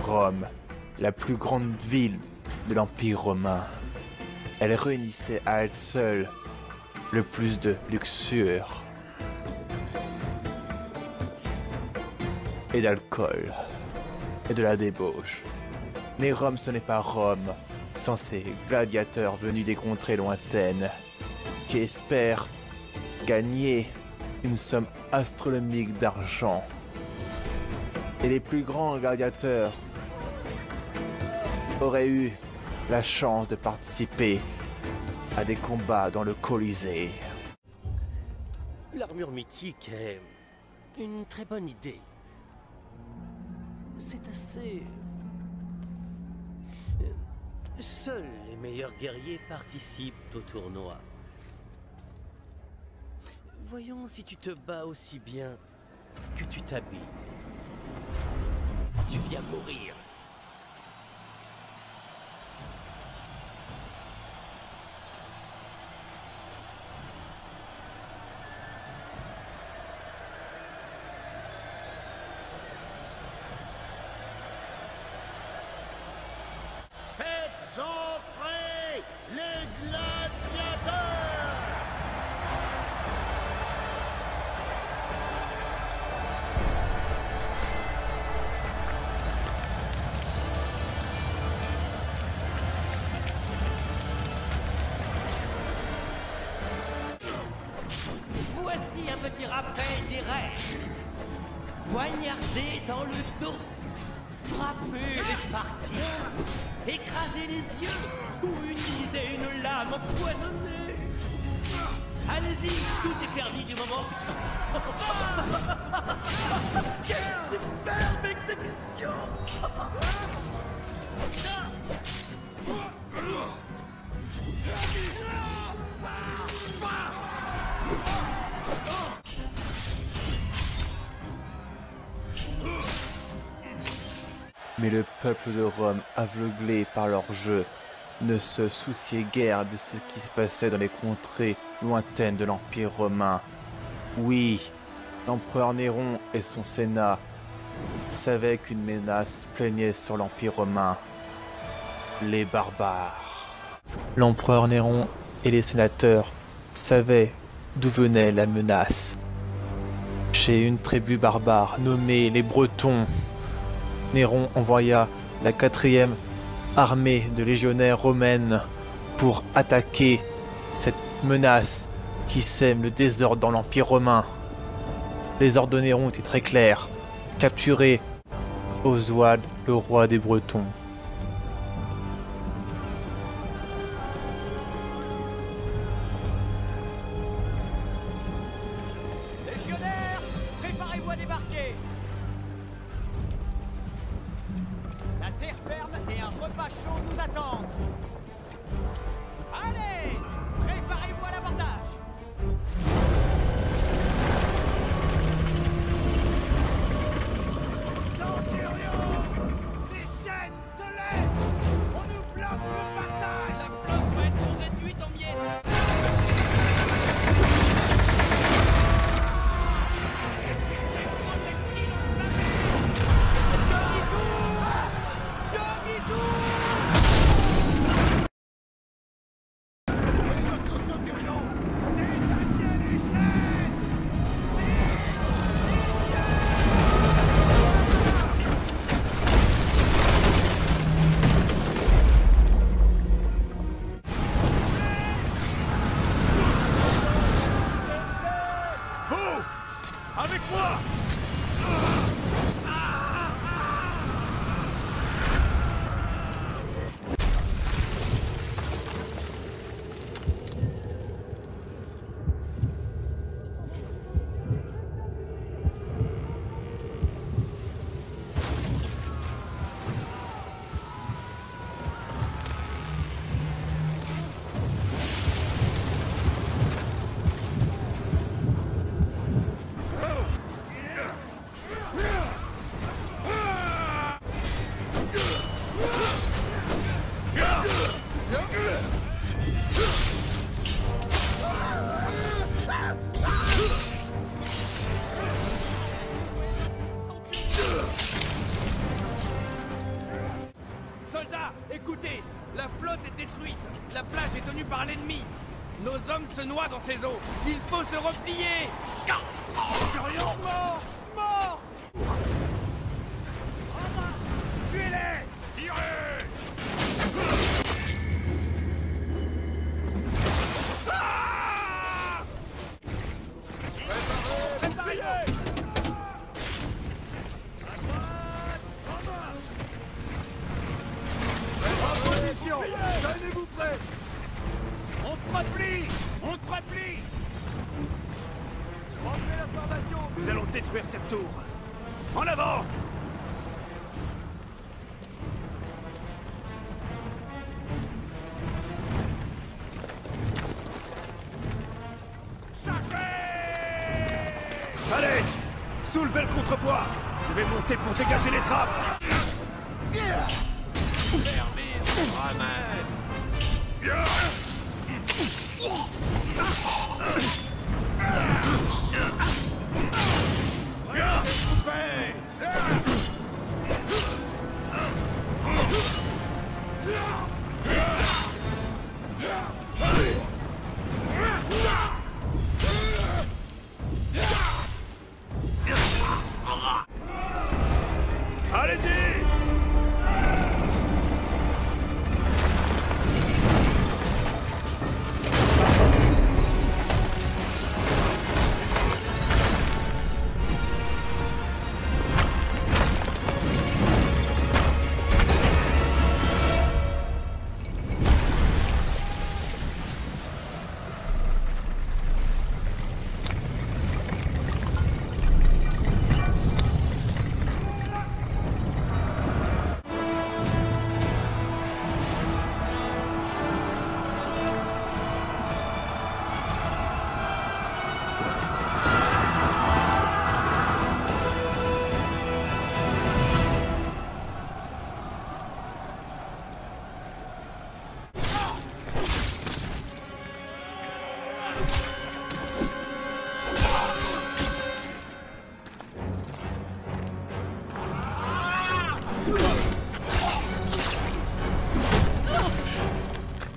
Rome, la plus grande ville de l'Empire romain. Elle réunissait à elle seule le plus de luxure et d'alcool et de la débauche. Mais Rome, ce n'est pas Rome sans ces gladiateurs venus des contrées lointaines qui espèrent gagner une somme astronomique d'argent. Et les plus grands gladiateurs auraient eu la chance de participer à des combats dans le Colisée. L'armure mythique est une très bonne idée. C'est assez... Seuls les meilleurs guerriers participent au tournoi. Voyons si tu te bats aussi bien que tu t'habilles. Tu viens mourir. Faites entrer les gladiateurs! Voici un petit rappel des règles. Poignarder dans le dos, frapper les parties, écraser les yeux ou utiliser une lame empoisonnée. Allez-y, tout est permis du moment. Quelle superbe exécution! Mais le peuple de Rome, aveuglé par leur jeu, ne se souciait guère de ce qui se passait dans les contrées lointaines de l'Empire romain. Oui, l'empereur Néron et son Sénat savaient qu'une menace plaignait sur l'Empire romain. Les barbares. L'empereur Néron et les sénateurs savaient d'où venait la menace. Chez une tribu barbare nommée les Bretons, Néron envoya la 4e armée de légionnaires romaines pour attaquer cette menace qui sème le désordre dans l'Empire romain. Les ordres de Néron étaient très clairs. Capturer Oswald, le roi des Bretons. Légionnaires, préparez-vous à débarquer. La terre ferme et un repas chaud nous attendent. Allez, préparez-vous à l'abordage. Centurion, les chaînes se lèvent. On nous bloque le passage. La flotte va être réduite en miettes. Soldats, écoutez! La flotte est détruite! La plage est tenue par l'ennemi! Nos hommes se noient dans ces eaux! Il faut se replier! Furion! Mort! Mort! Tuez-les! Tirez! Ah! Préparez! En position! Tenez-vous prêts! On se replie! On se replie! Rentrez la formation! Nous allons détruire cette tour! En avant! Allez! Soulevez le contrepoids! Je vais monter pour dégager les trappes! Fermez vos ramènes! Allez-y!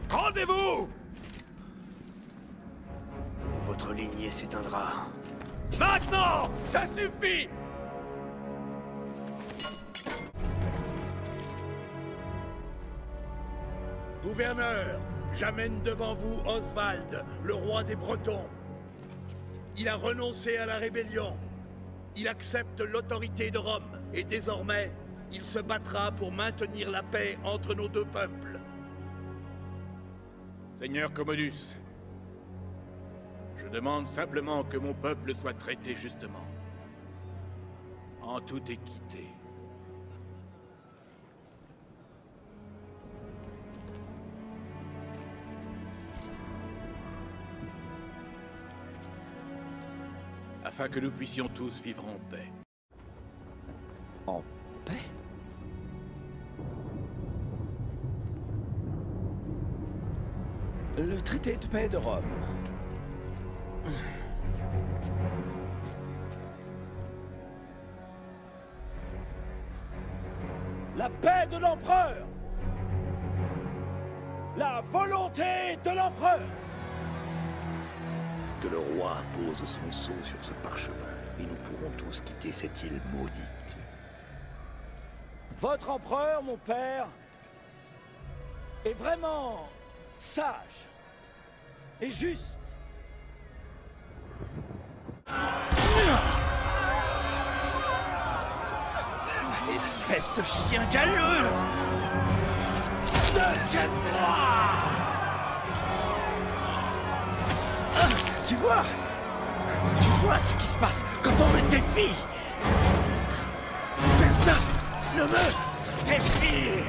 Rendez-vous! Votre lignée s'éteindra. Maintenant! Ça suffit! Gouverneur, j'amène devant vous Oswald, le roi des Bretons. Il a renoncé à la rébellion. Il accepte l'autorité de Rome. Et désormais, il se battra pour maintenir la paix entre nos deux peuples. Seigneur Commodus, je demande simplement que mon peuple soit traité justement, en toute équité. Afin que nous puissions tous vivre en paix. En paix? Le traité de paix de Rome. La paix de l'empereur! La volonté de l'empereur! Que le roi pose son sceau sur ce parchemin, et nous pourrons tous quitter cette île maudite. Votre empereur, mon père, est vraiment sage et juste. Espèce de chien galeux! Deviens-moi! Tu vois? Tu vois ce qui se passe quand on me défie? Personne ne me défie!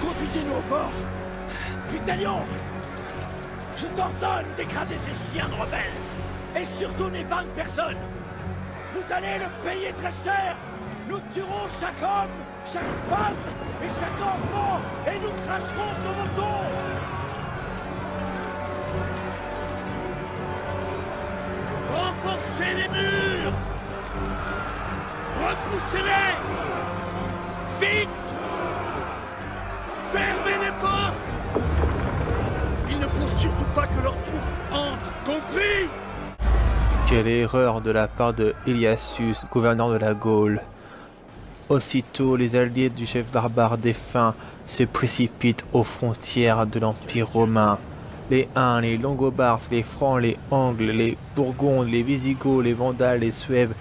Conduisez-nous au port! Vitalion! Je t'ordonne d'écraser ces chiens de rebelles. Et surtout n'épargne personne. Vous allez le payer très cher. Nous tuerons chaque homme, chaque femme et chaque enfant. Et nous cracherons sur vos tombes. Renforcez les murs. Repoussez-les. Vite. Fermez les portes. Il ne faut surtout pas que leurs troupes entrent, compris? Quelle erreur de la part de Iliasius, gouverneur de la Gaule. Aussitôt, les alliés du chef barbare défunt se précipitent aux frontières de l'Empire romain. Les Huns, les Longobards, les Francs, les Angles, les Bourgondes, les Visigoths, les Vandales, les Suèves,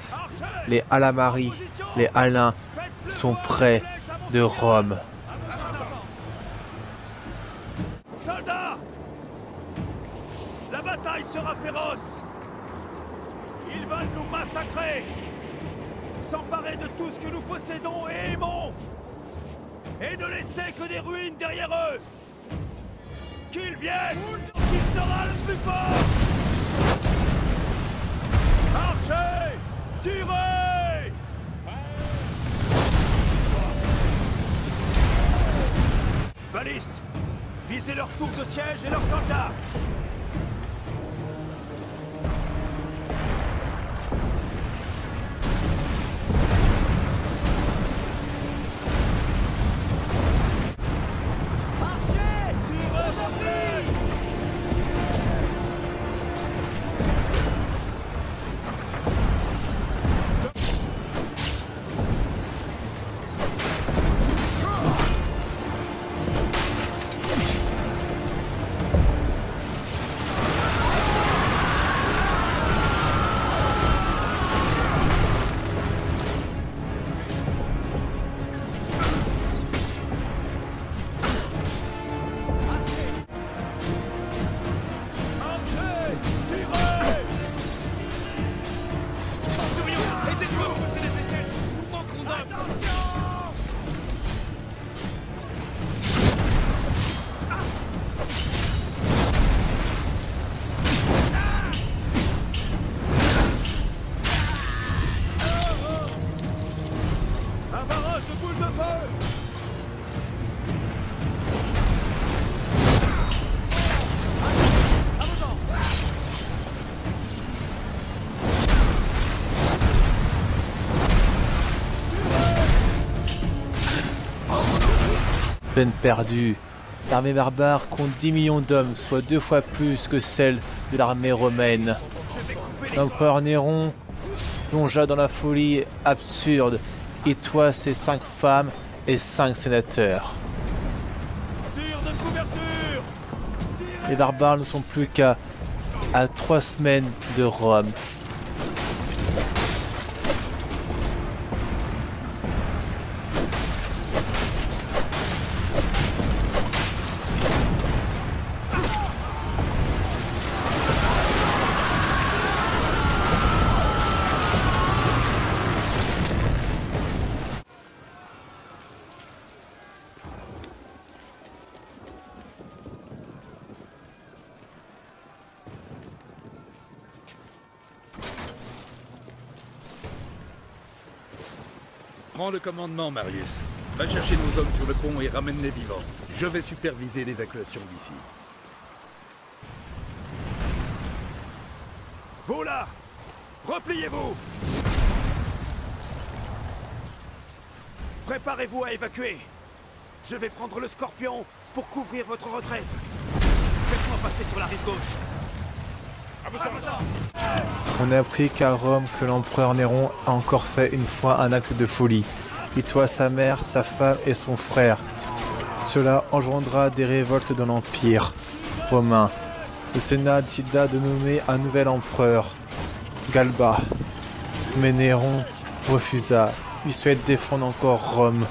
les Alamaris, les Alains sont près de Rome. Soldats! La bataille sera féroce! Ils veulent nous massacrer! S'emparer de tout ce que nous possédons et aimons! Et ne laisser que des ruines derrière eux! Qu'ils viennent! Qui sera le plus fort? Marchez! Tirez! Balistes! Visez leurs tours de siège et leurs soldats! Marchez! Tirez, bordel! Peine perdue. L'armée barbare compte 10 millions d'hommes, soit 2 fois plus que celle de l'armée romaine. L'empereur Néron plongea dans la folie absurde et tua ses 5 femmes et 5 sénateurs. Les barbares ne sont plus qu'à 3 semaines de Rome. Prends le commandement, Marius. Va chercher nos hommes sur le pont et ramène-les vivants. Je vais superviser l'évacuation d'ici. Vous là! Repliez-vous! Préparez-vous à évacuer. Je vais prendre le Scorpion pour couvrir votre retraite. Faites-moi passer sur la rive gauche. On a appris qu'à Rome que l'empereur Néron a encore fait une fois un acte de folie. Il tua sa mère, sa femme et son frère. Cela engendra des révoltes dans l'Empire romain. Le Sénat décida de nommer un nouvel empereur, Galba. Mais Néron refusa. Il souhaite défendre encore Rome.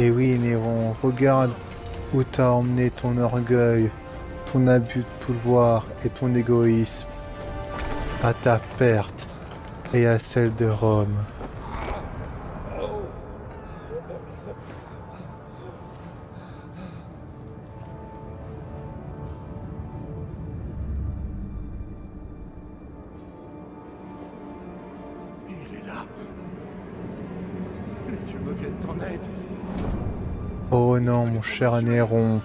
Et oui, Néron, regarde où t'as emmené ton orgueil, ton abus de pouvoir et ton égoïsme. À ta perte et à celle de Rome. Oh non, mon cher Néron.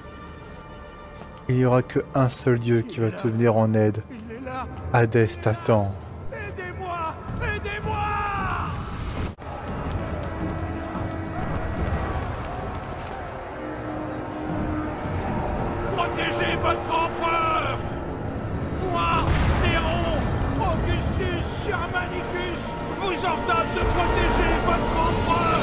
Il n'y aura que un seul dieu qui va te venir en aide. Hadès t'attend. Aidez-moi! Aidez-moi! Protégez votre empereur! Moi, Néron, Augustus Germanicus, vous ordonne de protéger votre empereur!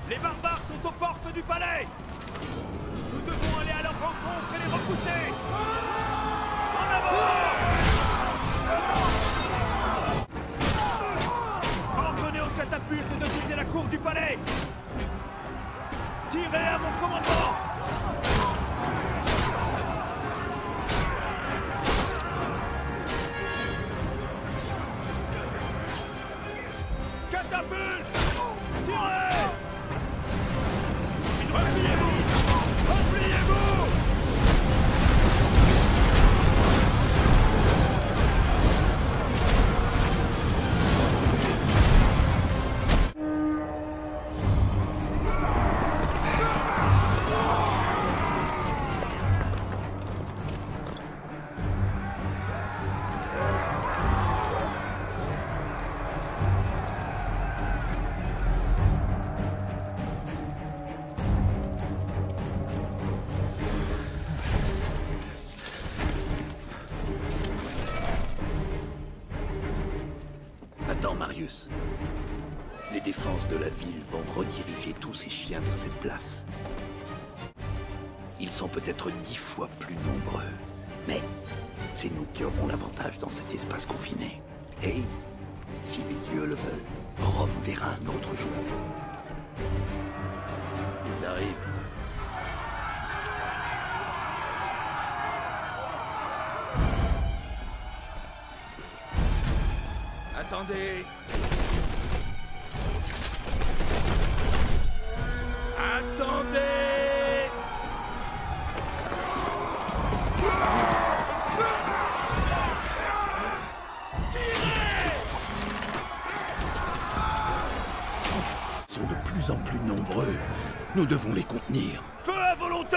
Les barbares sont aux portes du palais! Nous devons aller à leur rencontre et les repousser! En avant! Ordonnez aux catapultes de viser la cour du palais! Tirez à mon commandement! Catapulte! Tirez! Repliez-vous! Repliez-vous! Attends, Marius. Les défenses de la ville vont rediriger tous ces chiens vers cette place. Ils sont peut-être 10 fois plus nombreux. Mais c'est nous qui aurons l'avantage dans cet espace confiné. Et, si les dieux le veulent, Rome verra un autre jour. Ils arrivent. Attendez! Attendez! Ils sont de plus en plus nombreux. Nous devons les contenir. Feu à volonté!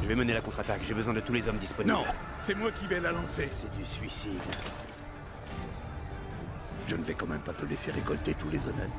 Je vais mener la contre-attaque, j'ai besoin de tous les hommes disponibles. Non, c'est moi qui vais la lancer. C'est du suicide. Je ne vais quand même pas te laisser récolter tous les honneurs.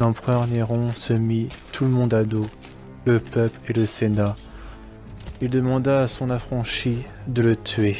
l'empereur Néron se mit tout le monde à dos, le peuple et le Sénat. Il demanda à son affranchi de le tuer.